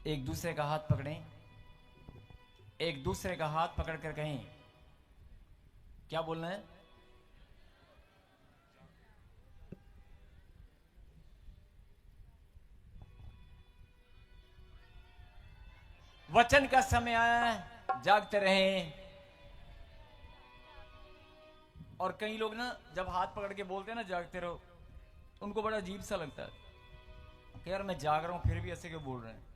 एक दूसरे का हाथ पकड़ें, एक दूसरे का हाथ पकड़ कर कहें, क्या बोलना है? वचन का समय आया है, जागते रहें। और कई लोग ना जब हाथ पकड़ के बोलते हैं ना जागते रहो, उनको बड़ा अजीब सा लगता है कि यार मैं जाग रहा हूं फिर भी ऐसे क्यों बोल रहे हैं।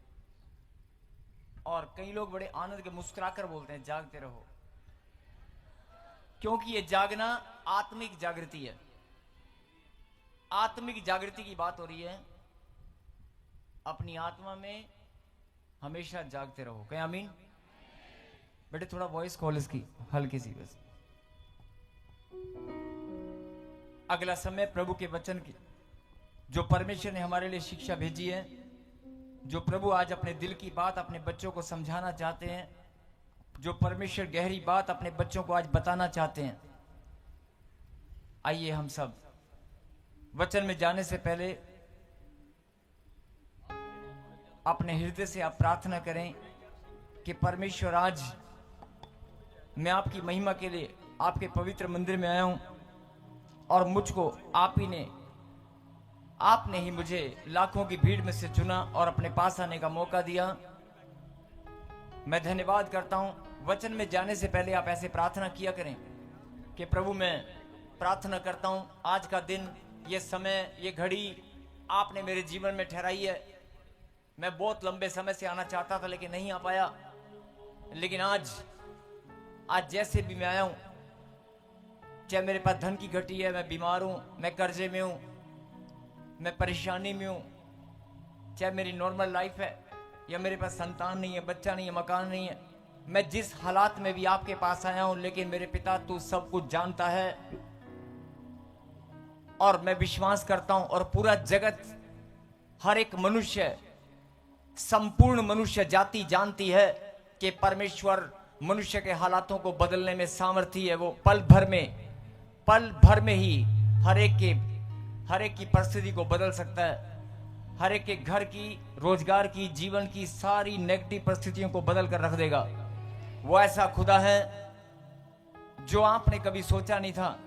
और कई लोग बड़े आनंद के मुस्कुराकर बोलते हैं जागते रहो, क्योंकि ये जागना आत्मिक जागृति है। आत्मिक जागृति की बात हो रही है। अपनी आत्मा में हमेशा जागते रहो। कहीं आमीन। बेटे थोड़ा वॉइस कॉल इसकी हल्की सी बस। अगला समय प्रभु के वचन की, जो परमेश्वर ने हमारे लिए शिक्षा भेजी है, जो प्रभु आज अपने दिल की बात अपने बच्चों को समझाना चाहते हैं, जो परमेश्वर गहरी बात अपने बच्चों को आज बताना चाहते हैं। आइए हम सब वचन में जाने से पहले अपने हृदय से आप प्रार्थना करें कि परमेश्वर आज मैं आपकी महिमा के लिए आपके पवित्र मंदिर में आया हूं और मुझको आपने ही मुझे लाखों की भीड़ में से चुना और अपने पास आने का मौका दिया। मैं धन्यवाद करता हूं। वचन में जाने से पहले आप ऐसे प्रार्थना किया करें कि प्रभु मैं प्रार्थना करता हूं आज का दिन, ये समय, ये घड़ी आपने मेरे जीवन में ठहराई है। मैं बहुत लंबे समय से आना चाहता था लेकिन नहीं आ पाया, लेकिन आज जैसे भी मैं आया हूं, चाहे मेरे पास धन की घटी है, मैं बीमार हूं, मैं कर्जे में हूं, मैं परेशानी में हूं, चाहे मेरी नॉर्मल लाइफ है या मेरे पास संतान नहीं है, बच्चा नहीं है, मकान नहीं है, मैं जिस हालात में भी आपके पास आया हूं, लेकिन मेरे पिता तू सब कुछ जानता है। और मैं विश्वास करता हूं और पूरा जगत, हर एक मनुष्य, संपूर्ण मनुष्य जाति जानती है कि परमेश्वर मनुष्य के हालातों को बदलने में सामर्थ्य है। वो पल भर में ही हर एक की परिस्थिति को बदल सकता है। हर एक के घर की, रोजगार की, जीवन की सारी नेगेटिव परिस्थितियों को बदल कर रख देगा। वो ऐसा खुदा है जो आपने कभी सोचा नहीं था,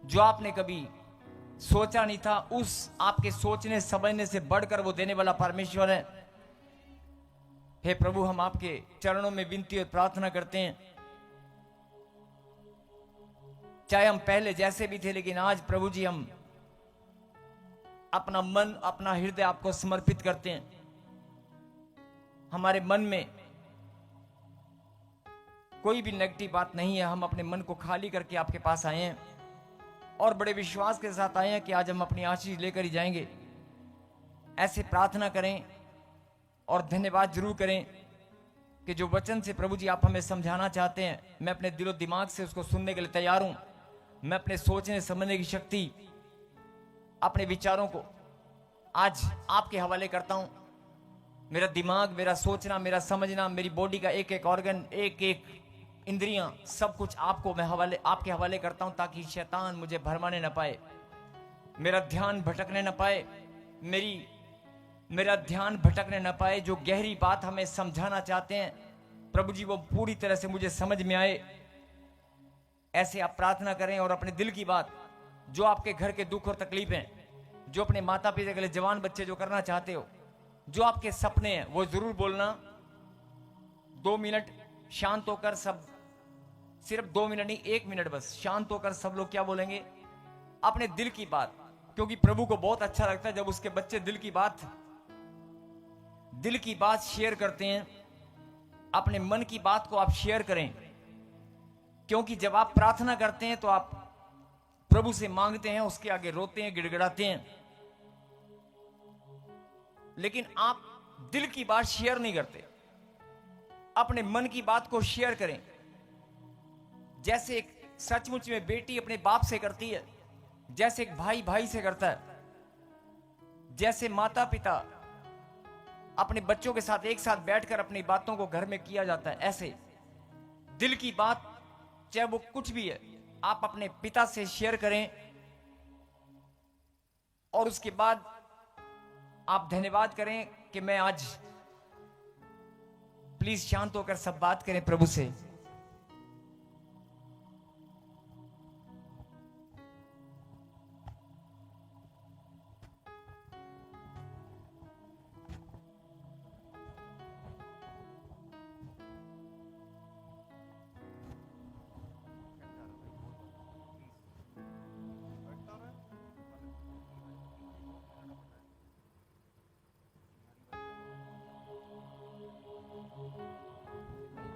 जो आपने कभी सोचा नहीं था, उस आपके सोचने समझने से बढ़कर वो देने वाला परमेश्वर है। हे प्रभु, हम आपके चरणों में विनती और प्रार्थना करते हैं, चाहे हम पहले जैसे भी थे, लेकिन आज प्रभु जी हम अपना मन, अपना हृदय आपको समर्पित करते हैं। हमारे मन में कोई भी नेगेटिव बात नहीं है। हम अपने मन को खाली करके आपके पास आए हैं और बड़े विश्वास के साथ आए हैं कि आज हम अपनी आशीष लेकर ही जाएंगे। ऐसे प्रार्थना करें और धन्यवाद जरूर करें कि जो वचन से प्रभु जी आप हमें समझाना चाहते हैं, मैं अपने दिलो दिमाग से उसको सुनने के लिए तैयार हूं। मैं अपने सोचने समझने की शक्ति, अपने विचारों को आज आपके हवाले करता हूं। मेरा दिमाग, मेरा सोचना, मेरा समझना, मेरी बॉडी का एक एक ऑर्गन, एक एक इंद्रियां, सब कुछ आपके हवाले करता हूं, ताकि शैतान मुझे भरमाने न पाए, मेरा ध्यान भटकने न पाए, मेरा ध्यान भटकने न पाए। जो गहरी बात हमें समझाना चाहते हैं प्रभु जी, वो पूरी तरह से मुझे समझ में आए। ऐसे आप प्रार्थना करें और अपने दिल की बात, जो आपके घर के दुख और तकलीफ हैं, जो अपने माता पिता के लिए जवान बच्चे जो करना चाहते हो, जो आपके सपने हैं, वो जरूर बोलना। 2 मिनट शांत होकर सब, सिर्फ 2 मिनट नहीं, 1 मिनट बस शांत होकर सब लोग क्या बोलेंगे? अपने दिल की बात, क्योंकि प्रभु को बहुत अच्छा लगता है जब उसके बच्चे दिल की बात शेयर करते हैं। अपने मन की बात को आप शेयर करें, क्योंकि जब आप प्रार्थना करते हैं तो आप प्रभु से मांगते हैं, उसके आगे रोते हैं, गिड़गिड़ाते हैं, लेकिन आप दिल की बात शेयर नहीं करते। अपने मन की बात को शेयर करें, जैसे एक सचमुच में बेटी अपने बाप से करती है, जैसे एक भाई भाई से करता है, जैसे माता पिता अपने बच्चों के साथ एक साथ बैठकर अपनी बातों को घर में किया जाता है, ऐसे दिल की बात, चाहे वो कुछ भी है, आप अपने पिता से शेयर करें। और उसके बाद आप धन्यवाद करें कि मैं आज प्लीज शांत होकर सब बात करें प्रभु से।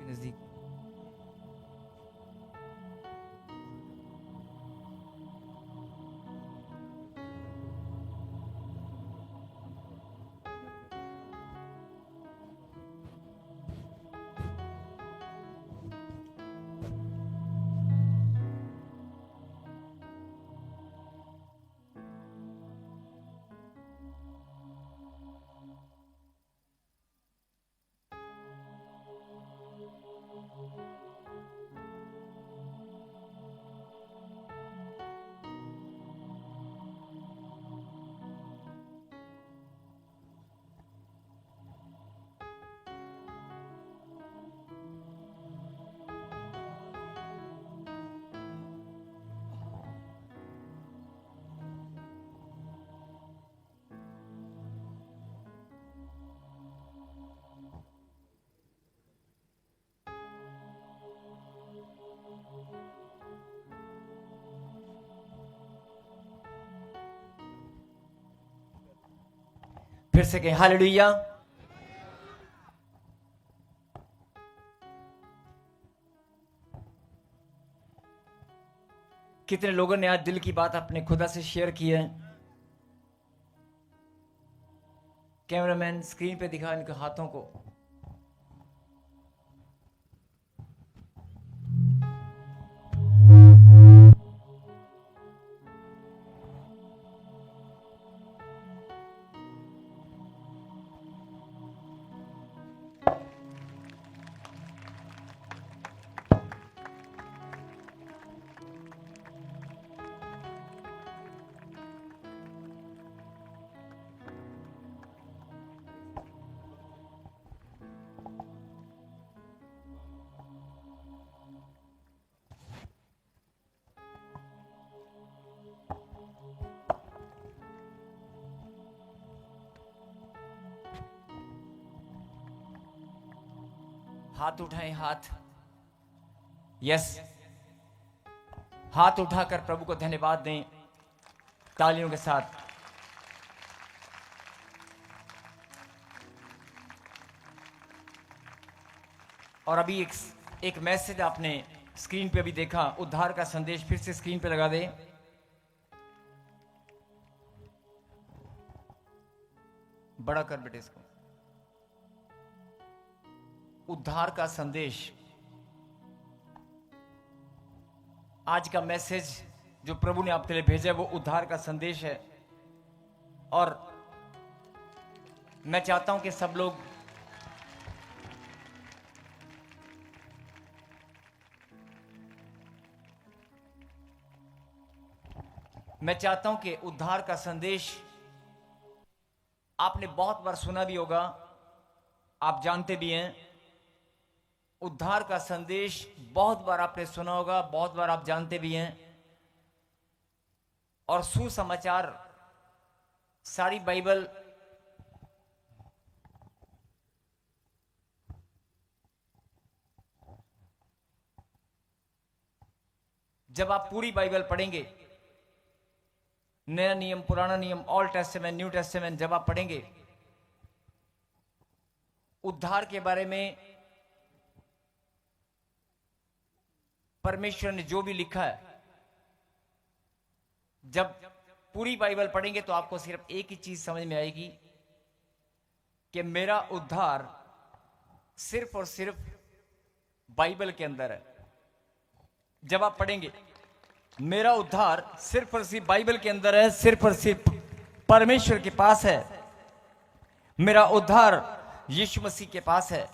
नजदीक फिर से कहें हालेलुया। कितने लोगों ने आज दिल की बात अपने खुदा से शेयर की है? कैमरामैन स्क्रीन पे दिखा इनके हाथों को। हाथ उठाएं, हाथ। यस, हाथ उठाकर प्रभु को धन्यवाद दें तालियों के साथ। और अभी एक मैसेज आपने स्क्रीन पे भी देखा, उद्धार का संदेश फिर से स्क्रीन पे लगा दे। बड़ा कर बेटे इसको। उद्धार का संदेश, आज का मैसेज जो प्रभु ने आपके लिए भेजा है वो उद्धार का संदेश है। और मैं चाहता हूं कि सब लोग उद्धार का संदेश आपने बहुत बार सुना भी होगा, आप जानते भी हैं। उद्धार का संदेश बहुत बार आपने सुना होगा, बहुत बार आप जानते भी हैं। और सुसमाचार सारी बाइबल जब आप पूरी बाइबल पढ़ेंगे, नया नियम, पुराना नियम, ओल्ड टेस्टामेंट, न्यू टेस्टामेंट, जब आप पढ़ेंगे उद्धार के बारे में परमेश्वर ने जो भी लिखा है, जब पूरी बाइबल पढ़ेंगे तो आपको सिर्फ एक ही चीज समझ में आएगी कि मेरा उद्धार सिर्फ और सिर्फ बाइबल के अंदर है। जब आप पढ़ेंगे मेरा उद्धार सिर्फ और सिर्फ बाइबल के अंदर है, सिर्फ और सिर्फ परमेश्वर के पास है। मेरा उद्धार यीशु मसीह के पास है।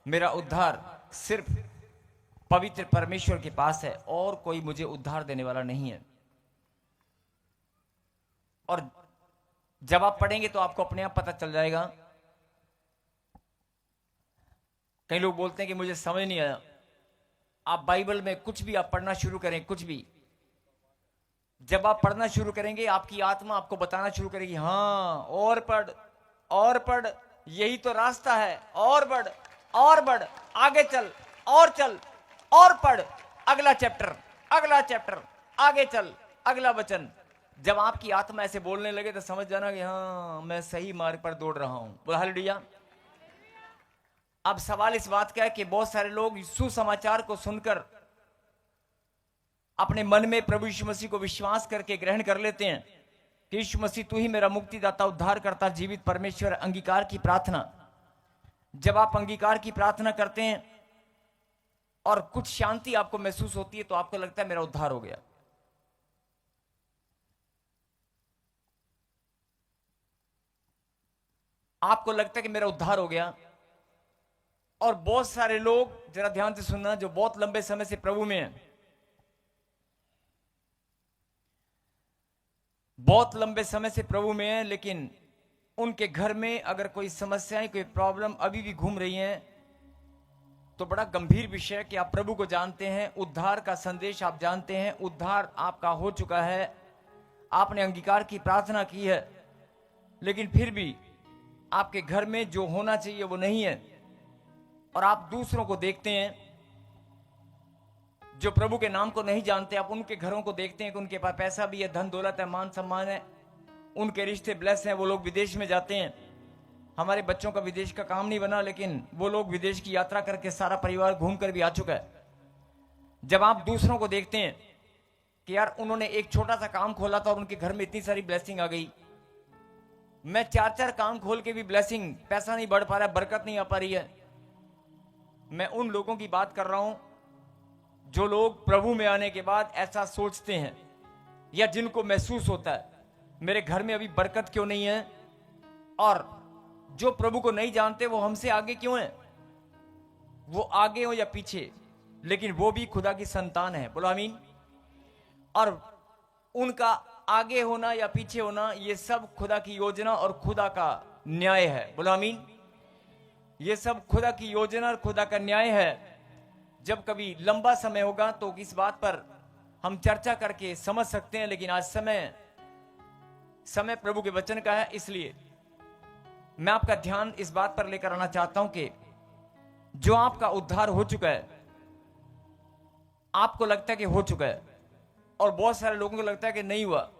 मेरा उद्धार सिर्फ पवित्र परमेश्वर के पास है, और कोई मुझे उद्धार देने वाला नहीं है। और जब आप पढ़ेंगे तो आपको अपने आप पता चल जाएगा। कई लोग बोलते हैं कि मुझे समझ नहीं आया। आप बाइबल में कुछ भी आप पढ़ना शुरू करें, कुछ भी, जब आप पढ़ना शुरू करेंगे आपकी आत्मा आपको बताना शुरू करेगी, हाँ और पढ़ और पढ़, यही तो रास्ता है, और बढ़ और बढ़, आगे चल और चल और पढ़, अगला चैप्टर, अगला चैप्टर, आगे चल, अगला वचन। जब आपकी आत्मा ऐसे बोलने लगे तो समझ जाना कि हाँ मैं सही मार्ग पर दौड़ रहा हूं। बोला हालेलुया। अब सवाल इस बात का है कि बहुत सारे लोग सुसमाचार को सुनकर अपने मन में प्रभु यीशु मसीह को विश्वास करके ग्रहण कर लेते हैं कि यीशु मसीह तू ही मेरा मुक्तिदाता, उद्धार करता, जीवित परमेश्वर। अंगीकार की प्रार्थना, जब आप अंगीकार की प्रार्थना करते हैं और कुछ शांति आपको महसूस होती है तो आपको लगता है मेरा उद्धार हो गया। आपको लगता है कि मेरा उद्धार हो गया। और बहुत सारे लोग, जरा ध्यान से सुनना, जो बहुत लंबे समय से प्रभु में हैं, बहुत लंबे समय से प्रभु में हैं, लेकिन उनके घर में अगर कोई समस्याएं, कोई प्रॉब्लम अभी भी घूम रही हैं, तो बड़ा गंभीर विषय है कि आप प्रभु को जानते हैं, उद्धार का संदेश आप जानते हैं, उद्धार आपका हो चुका है, आपने अंगीकार की प्रार्थना की है, लेकिन फिर भी आपके घर में जो होना चाहिए वो नहीं है। और आप दूसरों को देखते हैं जो प्रभु के नाम को नहीं जानते, आप उनके घरों को देखते हैं कि उनके पास पैसा भी है, धन दौलत है, मान सम्मान है, उनके रिश्ते ब्लेस हैं, वो लोग विदेश में जाते हैं। हमारे बच्चों का विदेश का काम नहीं बना, लेकिन वो लोग विदेश की यात्रा करके सारा परिवार घूम कर भी आ चुका है। जब आप दूसरों को देखते हैं कि यार उन्होंने एक छोटा सा काम खोला था और उनके घर में इतनी सारी ब्लेसिंग आ गई, मैं 4-4 काम खोल के भी ब्लेसिंग, पैसा नहीं बढ़ पा रहा है, बरकत नहीं आ पा रही है। मैं उन लोगों की बात कर रहा हूं जो लोग प्रभु में आने के बाद ऐसा सोचते हैं, या जिनको महसूस होता है मेरे घर में अभी बरकत क्यों नहीं है। और जो प्रभु को नहीं जानते वो हमसे आगे क्यों हैं, वो आगे हो या पीछे, लेकिन वो भी खुदा की संतान है। बोलो आमीन। और उनका आगे होना या पीछे होना, ये सब खुदा की योजना और खुदा का न्याय है। बोलो आमीन। ये सब खुदा की योजना और खुदा का न्याय है। जब कभी लंबा समय होगा तो इस बात पर हम चर्चा करके समझ सकते हैं, लेकिन आज समय प्रभु के वचन का है, इसलिए मैं आपका ध्यान इस बात पर लेकर आना चाहता हूं कि जो आपका उद्धार हो चुका है, आपको लगता है कि हो चुका है, और बहुत सारे लोगों को लगता है कि नहीं हुआ।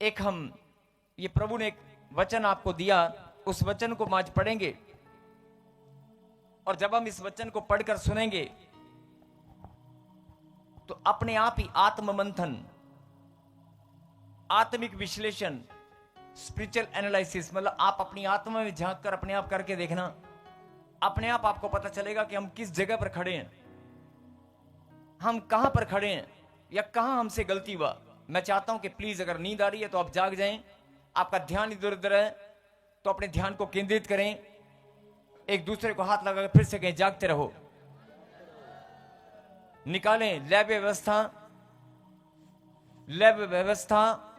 ये प्रभु ने एक वचन आपको दिया, उस वचन को आज पढ़ेंगे, और जब हम इस वचन को पढ़कर सुनेंगे तो अपने आप ही आत्ममंथन, आत्मिक विश्लेषण, स्पिरिचुअल एनालिसिस, मतलब आप अपनी आत्मा में झांक कर अपने आप करके देखना, अपने आप आपको पता चलेगा कि हम किस जगह पर खड़े हैं, हम कहां पर खड़े हैं, या कहां हमसे गलती हुआ। मैं चाहता हूं कि प्लीज, अगर नींद आ रही है तो आप जाग जाएं, आपका ध्यान इधर उधर है तो अपने ध्यान को केंद्रित करें, एक दूसरे को हाथ लगाकर फिर से कहें जागते रहो। निकालें लैब व्यवस्था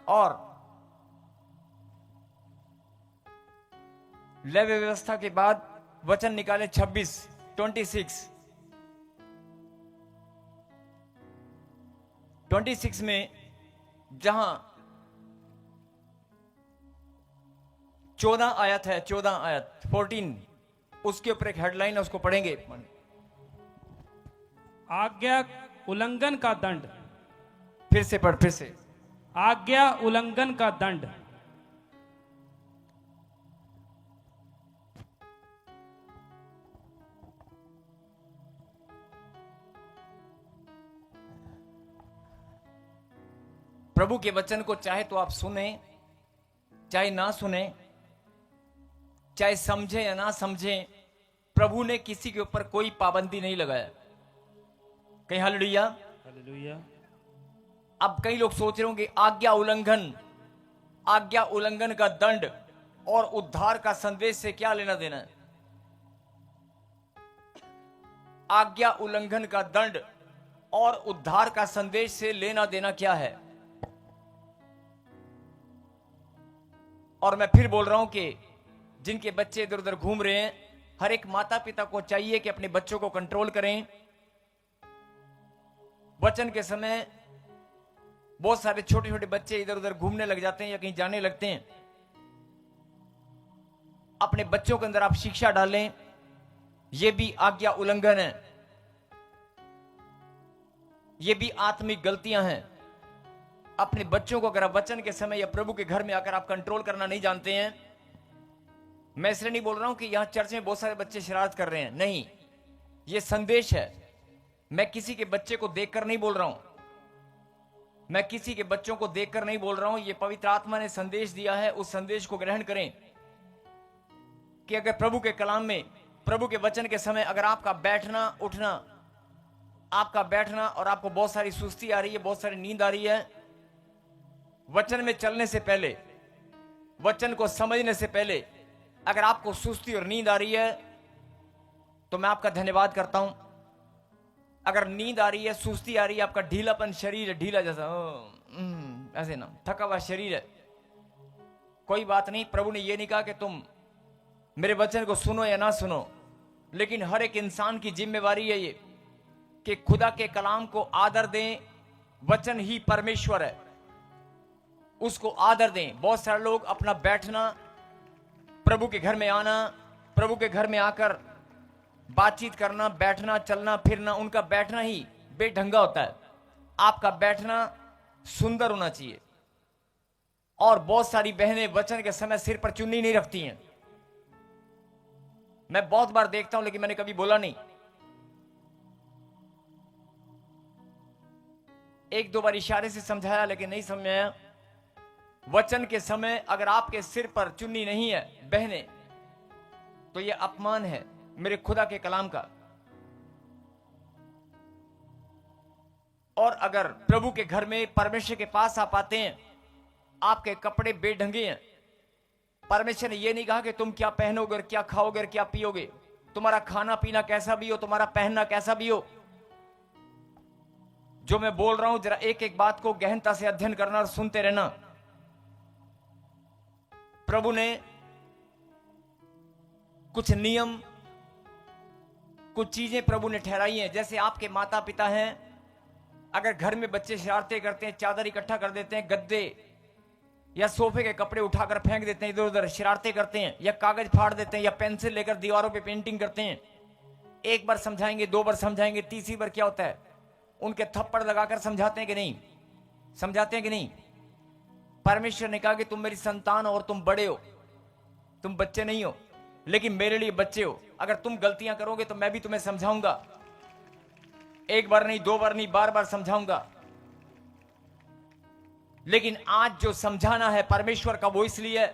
और लैब व्यवस्था के बाद वचन निकालें 26 में, जहां 14 आयत है, 14, उसके ऊपर एक हेडलाइन है, उसको पढ़ेंगे। आज्ञा उल्लंघन का दंड। फिर से पढ़, फिर से। आज्ञा उल्लंघन का दंड। प्रभु के वचन को चाहे तो आप सुने, चाहे ना सुने, चाहे समझे या ना समझे, प्रभु ने किसी के ऊपर कोई पाबंदी नहीं लगाया। कहीं हालेलुया। हालेलुया। अब कई लोग सोच रहे होंगे आज्ञा उल्लंघन का दंड और उद्धार का संदेश से क्या लेना देना है। आज्ञा उल्लंघन का दंड और उद्धार का संदेश से लेना देना क्या है। और मैं फिर बोल रहा हूं कि जिनके बच्चे इधर उधर घूम रहे हैं, हर एक माता पिता को चाहिए कि अपने बच्चों को कंट्रोल करें। वचन के समय बहुत सारे छोटे छोटे बच्चे इधर उधर घूमने लग जाते हैं या कहीं जाने लगते हैं। अपने बच्चों के अंदर आप शिक्षा डालें, यह भी आज्ञा उल्लंघन है, ये भी आत्मिक गलतियां हैं। अपने बच्चों को अगर आप वचन के समय या प्रभु के घर में आकर आप कंट्रोल करना नहीं जानते हैं, मैं इसलिए नहीं बोल रहा हूं कि यहां चर्च में बहुत सारे बच्चे शरारत कर रहे हैं, नहीं, ये संदेश है। मैं किसी के बच्चे को देखकर नहीं बोल रहा हूं, मैं किसी के बच्चों को देखकर नहीं बोल रहा हूं, ये पवित्र आत्मा ने संदेश दिया है, उस संदेश को ग्रहण करें कि अगर प्रभु के कलाम में, प्रभु के वचन के समय अगर आपका बैठना उठना, आपका बैठना और आपको बहुत सारी सुस्ती आ रही है, बहुत सारी नींद आ रही है, वचन में चलने से पहले, वचन को समझने से पहले अगर आपको सुस्ती और नींद आ रही है तो मैं आपका धन्यवाद करता हूं। अगर नींद आ रही है, सुस्ती आ रही है, आपका ढीलापन शरीर है, ढीला जैसा ऐसे ना, थका हुआ शरीर है, कोई बात नहीं। प्रभु ने यह नहीं कहा कि तुम मेरे वचन को सुनो या ना सुनो, लेकिन हर एक इंसान की जिम्मेवारी है ये कि खुदा के कलाम को आदर दें। वचन ही परमेश्वर है, उसको आदर दें। बहुत सारे लोग अपना बैठना, प्रभु के घर में आना, प्रभु के घर में आकर बातचीत करना, बैठना, चलना फिरना, उनका बैठना ही बेढंगा होता है। आपका बैठना सुंदर होना चाहिए। और बहुत सारी बहनें वचन के समय सिर पर चुन्नी नहीं रखती हैं, मैं बहुत बार देखता हूं, लेकिन मैंने कभी बोला नहीं। एक दो बार इशारे से समझाया लेकिन नहीं समझ में आया। वचन के समय अगर आपके सिर पर चुन्नी नहीं है बहने, तो यह अपमान है मेरे खुदा के कलाम का। और अगर प्रभु के घर में परमेश्वर के पास आप आते हैं, आपके कपड़े बेढंगे हैं, परमेश्वर ने यह नहीं कहा कि तुम क्या पहनोगे और क्या खाओगे और क्या पियोगे, तुम्हारा खाना पीना कैसा भी हो, तुम्हारा पहनना कैसा भी हो। जो मैं बोल रहा हूं जरा एक एक बात को गहनता से अध्ययन करना और सुनते रहना। प्रभु ने कुछ नियम, कुछ चीजें प्रभु ने ठहराई हैं। जैसे आपके माता पिता हैं, अगर घर में बच्चे शरारतें करते हैं, चादर इकट्ठा कर देते हैं, गद्दे या सोफे के कपड़े उठाकर फेंक देते हैं इधर उधर, शरारतें करते हैं, या कागज फाड़ देते हैं, या पेंसिल लेकर दीवारों पे पेंटिंग करते हैं, एक बार समझाएंगे, दो बार समझाएंगे, तीसरी बार क्या होता है, उनके थप्पड़ लगाकर समझाते हैं कि नहीं, समझाते हैं कि नहीं। परमेश्वर ने कहा कि तुम मेरी संतान हो और तुम बड़े हो, तुम बच्चे नहीं हो, लेकिन मेरे लिए बच्चे हो। अगर तुम गलतियां करोगे तो मैं भी तुम्हें समझाऊंगा, एक बार नहीं, दो बार नहीं, बार बार समझाऊंगा। लेकिन आज जो समझाना है परमेश्वर का, वो इसलिए है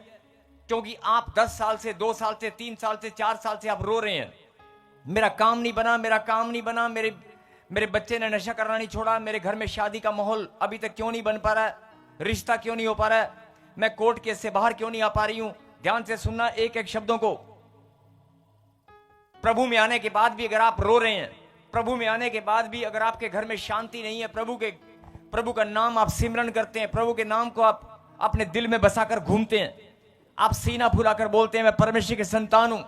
क्योंकि आप 10 साल से, 2 साल से, 3 साल से, 4 साल से आप रो रहे हैं, मेरा काम नहीं बना, मेरा काम नहीं बना, मेरे बच्चे ने नशा करना नहीं छोड़ा, मेरे घर में शादी का माहौल अभी तक क्यों नहीं बन पा रहा है, रिश्ता क्यों नहीं हो पा रहा है, मैं कोर्ट केस से बाहर क्यों नहीं आ पा रही हूं। ध्यान से सुनना एक एक शब्दों को। प्रभु में आने के बाद भी अगर आप रो रहे हैं, प्रभु में आने के बाद भी अगर आपके घर में शांति नहीं है, प्रभु का नाम आप सिमरन करते हैं, प्रभु के नाम को आप अपने दिल में बसाकर घूमते हैं, आप सीना फुलाकर बोलते हैं मैं परमेश्वर के संतान हूं,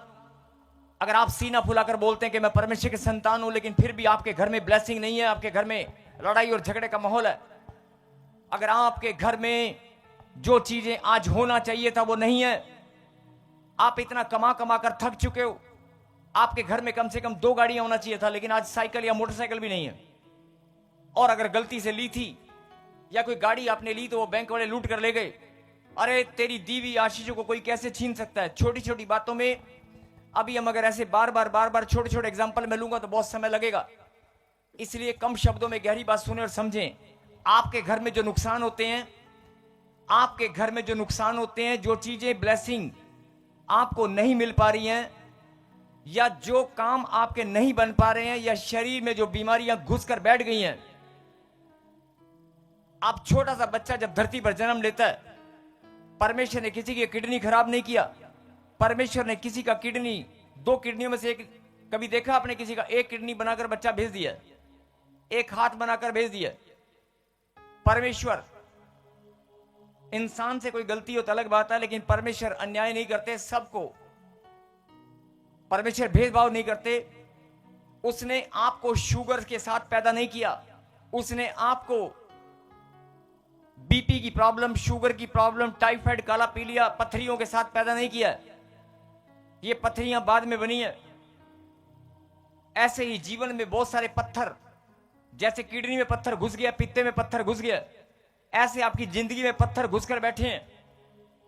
अगर आप सीना फुलाकर बोलते हैं कि मैं परमेश्वर के संतान हूं, लेकिन फिर भी आपके घर में ब्लेसिंग नहीं है, आपके घर में लड़ाई और झगड़े का माहौल है, अगर आपके घर में जो चीजें आज होना चाहिए था वो नहीं है, आप इतना कमा कमा कर थक चुके हो, आपके घर में कम से कम 2 गाड़ियां होना चाहिए था, लेकिन आज साइकिल या मोटरसाइकिल भी नहीं है, और अगर गलती से ली थी या कोई गाड़ी आपने ली तो वो बैंक वाले लूट कर ले गए। अरे तेरी दीवी आशीषों को कोई कैसे छीन सकता है। छोटी छोटी बातों में अभी हम अगर ऐसे बार बार छोटे छोटे एग्जाम्पल में लूंगा तो बहुत समय लगेगा, इसलिए कम शब्दों में गहरी बात सुने और समझें। आपके घर में जो नुकसान होते हैं, आपके घर में जो नुकसान होते हैं, जो चीजें ब्लेसिंग आपको नहीं मिल पा रही हैं, या जो काम आपके नहीं बन पा रहे हैं, या शरीर में जो बीमारियां घुसकर बैठ गई हैं। आप छोटा सा बच्चा जब धरती पर जन्म लेता है, परमेश्वर ने किसी की किडनी खराब नहीं किया, परमेश्वर ने किसी का किडनी, 2 किडनियों में से एक, कभी देखा आपने किसी का एक किडनी बनाकर बच्चा भेज दिया, एक हाथ बनाकर भेज दिया। परमेश्वर, इंसान से कोई गलती हो तो अलग बात है, लेकिन परमेश्वर अन्याय नहीं करते, सबको परमेश्वर भेदभाव नहीं करते। उसने आपको शुगर के साथ पैदा नहीं किया, उसने आपको बीपी की प्रॉब्लम, शुगर की प्रॉब्लम, टाइफाइड, काला पीलिया, पत्थरियों के साथ पैदा नहीं किया। ये पत्थरियां बाद में बनी है। ऐसे ही जीवन में बहुत सारे पत्थर, जैसे किडनी में पत्थर घुस गया, पित्ते में पत्थर घुस गया, ऐसे आपकी जिंदगी में पत्थर घुसकर बैठे हैं।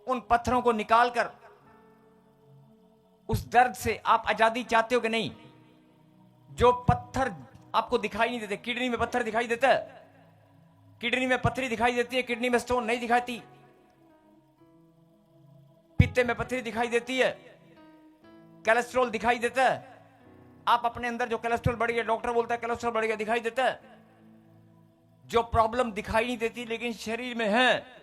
उन पत्थरों को निकालकर उस दर्द से आप आजादी चाहते हो कि नहीं? जो पत्थर आपको दिखाई नहीं देते, किडनी में पत्थर दिखाई देता है, किडनी में पत्थरी दिखाई देती है, किडनी में स्टोन नहीं दिखाती, पित्ते में पत्थरी दिखाई देती है, कोलेस्ट्रॉल दिखाई देता है। आप अपने अंदर जो कोलेस्ट्रॉल बढ़ गया, डॉक्टर बोलता है कोलेस्ट्रॉल बढ़ गया, दिखाई देता है। जो प्रॉब्लम दिखाई नहीं देती लेकिन शरीर में है,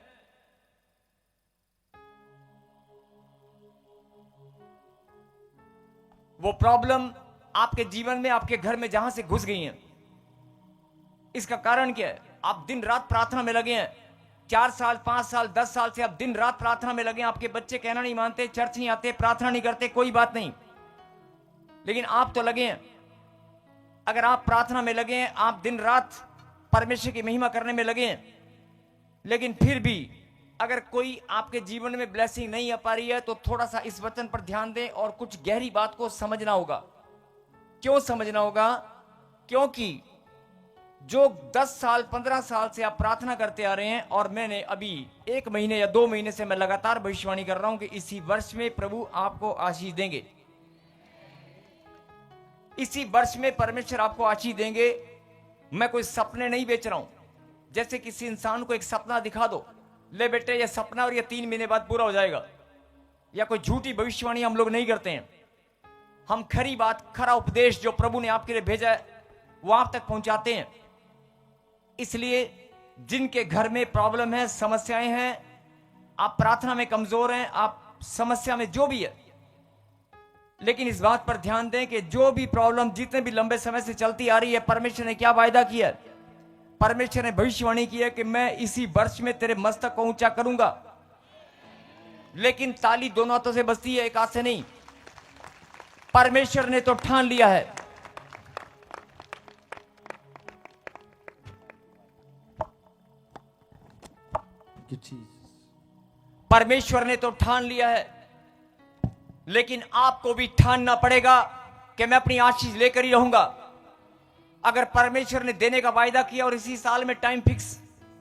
वो प्रॉब्लम आपके जीवन में, आपके घर में जहां से घुस गई हैं। इसका कारण क्या है? आप दिन रात प्रार्थना में लगे हैं। 4 साल, 5 साल, 10 साल से आप दिन रात प्रार्थना में लगे हैं। आपके बच्चे कहना नहीं मानते, चर्च नहीं आते, प्रार्थना नहीं करते, कोई बात नहीं, लेकिन आप तो लगे हैं। अगर आप प्रार्थना में लगे हैं, आप दिन रात परमेश्वर की महिमा करने में लगे हैं, लेकिन फिर भी अगर कोई आपके जीवन में ब्लेसिंग नहीं आ पा रही है, तो थोड़ा सा इस वचन पर ध्यान दें और कुछ गहरी बात को समझना होगा। क्यों समझना होगा? क्योंकि जो 10 साल, 15 साल से आप प्रार्थना करते आ रहे हैं, और मैंने अभी 1 महीने या 2 महीने से मैं लगातार भविष्यवाणी कर रहा हूं कि इसी वर्ष में प्रभु आपको आशीष देंगे। इसी वर्ष में परमेश्वर आपको आशीष देंगे। मैं कोई सपने नहीं बेच रहा हूं। जैसे किसी इंसान को एक सपना दिखा दो, ले बेटे ये सपना और ये 3 महीने बाद पूरा हो जाएगा, या कोई झूठी भविष्यवाणी हम लोग नहीं करते हैं। हम खरी बात, खरा उपदेश जो प्रभु ने आपके लिए भेजा है, वो आप तक पहुंचाते हैं। इसलिए जिनके घर में प्रॉब्लम है, समस्याएं हैं, आप प्रार्थना में कमजोर हैं, आप समस्या में जो भी है, लेकिन इस बात पर ध्यान दें कि जो भी प्रॉब्लम जितने भी लंबे समय से चलती आ रही है, परमेश्वर ने क्या वायदा किया है? परमेश्वर ने भविष्यवाणी की है कि मैं इसी वर्ष में तेरे मस्तक को ऊंचा करूंगा। लेकिन ताली दोनों हाथों से बजती है, एक हाथ से नहीं। परमेश्वर ने तो ठान लिया है। परमेश्वर ने तो ठान लिया है, लेकिन आपको भी ठानना पड़ेगा कि मैं अपनी आशीष लेकर ही रहूंगा। अगर परमेश्वर ने देने का वायदा किया और इसी साल में टाइम फिक्स,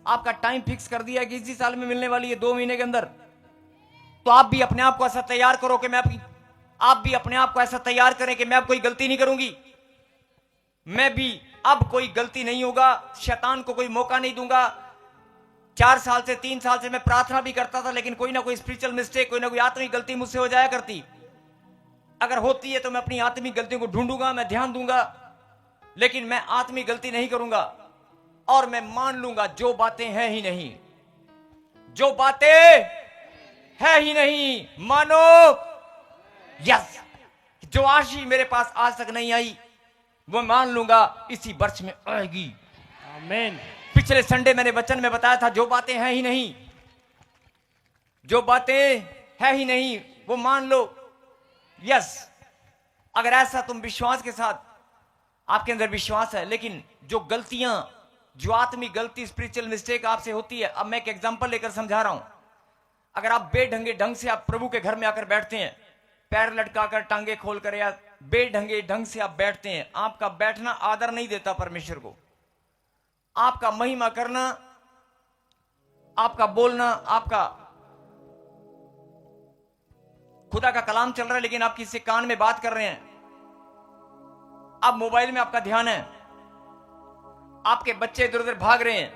आपका टाइम फिक्स कर दिया कि इसी साल में मिलने वाली है 2 महीने के अंदर, तो आप भी अपने आप को ऐसा तैयार करो कि आप भी अपने आप को ऐसा तैयार करें कि मैं अब कोई गलती नहीं करूंगी, मैं भी अब कोई गलती नहीं होगा, शैतान को कोई मौका नहीं दूंगा। 4 साल से, 3 साल से मैं प्रार्थना भी करता था, लेकिन कोई ना कोई स्पिरिचुअल मिस्टेक, कोई ना कोई आत्मिक गलती मुझसे हो जाया करती। अगर होती है तो मैं अपनी आत्मिक गलतियों को ढूंढूंगा, मैं ध्यान दूंगा, लेकिन मैं आत्मिक गलती नहीं करूंगा। और मैं मान लूंगा जो बातें हैं ही नहीं, जो बातें है ही नहीं, मानो यस, जो आशीष मेरे पास आज तक नहीं आई, वो मान लूंगा इसी वर्ष में आएगी। आमीन। पिछले संडे मैंने वचन में बताया था, जो बातें हैं ही नहीं, जो बातें है ही नहीं, वो मान लो यस। अगर ऐसा तुम विश्वास के साथ, आपके अंदर विश्वास है, लेकिन जो गलतियां, जो आत्मिक गलती, स्पिरिचुअल मिस्टेक आपसे होती है, अब मैं एक एग्जांपल लेकर समझा रहा हूं। अगर आप बेढंगे ढंग से आप प्रभु के घर में आकर बैठते हैं, पैर लटकाकर, टांगे खोलकर, या बेढंगे ढंग से आप बैठते हैं, आपका बैठना आदर नहीं देता परमेश्वर को। आपका महिमा करना, आपका बोलना, आपका खुदा का कलाम चल रहा है लेकिन आप किसी कान में बात कर रहे हैं, अब मोबाइल में आपका ध्यान है, आपके बच्चे इधर उधर भाग रहे हैं,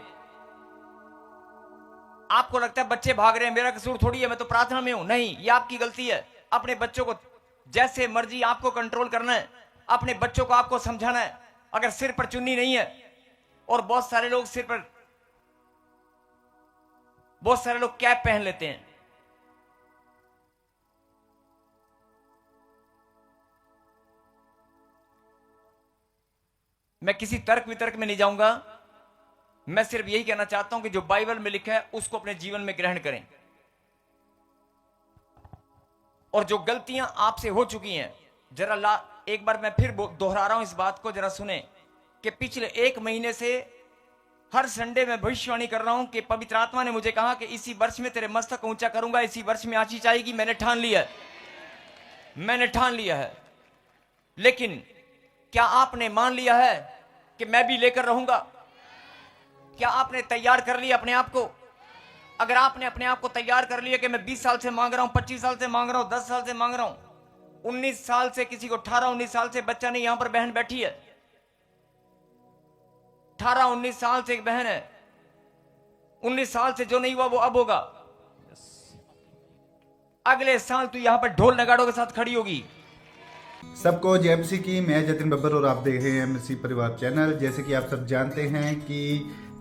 आपको लगता है बच्चे भाग रहे हैं, मेरा कसूर थोड़ी है, मैं तो प्रार्थना में हूं। नहीं, ये आपकी गलती है। अपने बच्चों को जैसे मर्जी आपको कंट्रोल करना है, अपने बच्चों को आपको समझाना है। अगर सिर पर चुन्नी नहीं है, और बहुत सारे लोग सिर पर, बहुत सारे लोग कैप पहन लेते हैं, मैं किसी तर्क वितर्क में नहीं जाऊंगा, मैं सिर्फ यही कहना चाहता हूं कि जो बाइबल में लिखा है उसको अपने जीवन में ग्रहण करें। और जो गलतियां आपसे हो चुकी हैं, जरा एक बार मैं फिर दोहरा रहा हूं इस बात को, जरा सुने कि पिछले 1 महीने से हर संडे में भविष्यवाणी कर रहा हूं कि पवित्र आत्मा ने मुझे कहा कि इसी वर्ष में तेरे मस्तक ऊंचा करूंगा, इसी वर्ष में आशीष आएगी। मैंने ठान लिया है, मैंने ठान लिया है। लेकिन क्या आपने मान लिया है कि मैं भी लेकर रहूंगा? क्या आपने तैयार कर लिया अपने आप को? अगर आपने अपने आप को तैयार कर लिया कि मैं 20 साल से मांग रहा हूं, 25 साल से मांग रहा हूं, 10 साल से मांग रहा हूं, 19 साल से, किसी को 18-19 साल से बच्चा नहीं, यहां पर बहन बैठी है 18-19 साल से, एक बहन है 19 साल से, जो नहीं हुआ वो अब होगा। अगले साल तू यहां पर ढोल नगाड़ों के साथ खड़ी होगी। सबको जय मसीह की। मैं जतिन बब्बर और आप देख रहे हैं मसीह परिवार चैनल। जैसे कि आप सब जानते हैं कि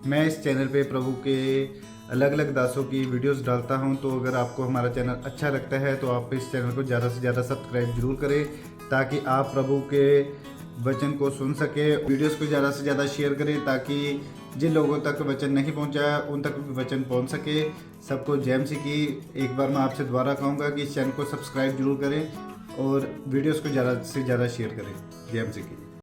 मैं इस चैनल पे प्रभु के अलग अलग दासों की वीडियोस डालता हूं, तो अगर आपको हमारा चैनल अच्छा लगता है तो आप इस चैनल को ज़्यादा से ज़्यादा सब्सक्राइब जरूर करें, ताकि आप प्रभु के वचन को सुन सके। वीडियोस को ज़्यादा से ज़्यादा शेयर करें ताकि जिन लोगों तक वचन नहीं पहुंचा उन तक भी वचन पहुंच सके। सबको जय मसीह की। एक बार मैं आपसे दोबारा कहूँगा कि इस चैनल को सब्सक्राइब जरूर करें और वीडियोस को ज़्यादा से ज़्यादा शेयर करें। जय मसीह की।